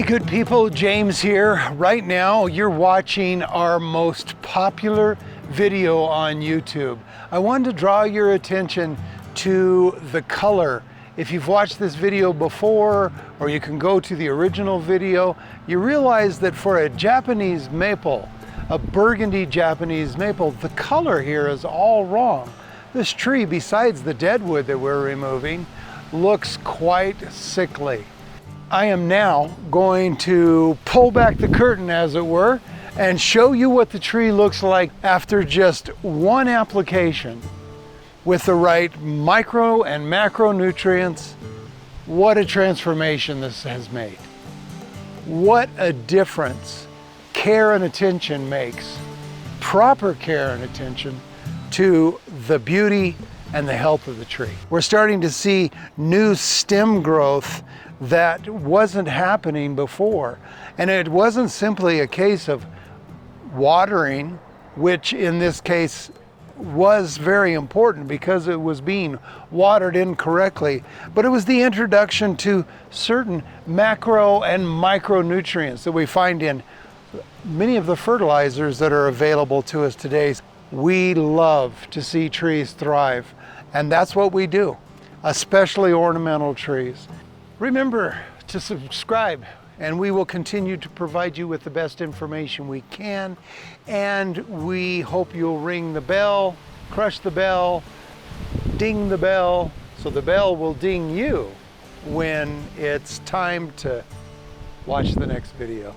Hey good people, James here. Right now you're watching our most popular video on YouTube. I wanted to draw your attention to the color. If you've watched this video before, or you can go to the original video, you realize that for a Japanese maple, a burgundy Japanese maple, the color here is all wrong. This tree, besides the dead wood that we're removing, looks quite sickly. I am now going to pull back the curtain, as it were, and show you what the tree looks like after just one application with the right micro and macronutrients. What a transformation this has made. What a difference care and attention makes. Proper care and attention to the beauty and the health of the tree. We're starting to see new stem growth that wasn't happening before. And it wasn't simply a case of watering, which in this case was very important because it was being watered incorrectly, but it was the introduction to certain macro and micronutrients that we find in many of the fertilizers that are available to us today. We love to see trees thrive, and that's what we do, especially ornamental trees. Remember to subscribe, and we will continue to provide you with the best information we can. And we hope you'll ring the bell, crush the bell, ding the bell, so the bell will ding you when it's time to watch the next video.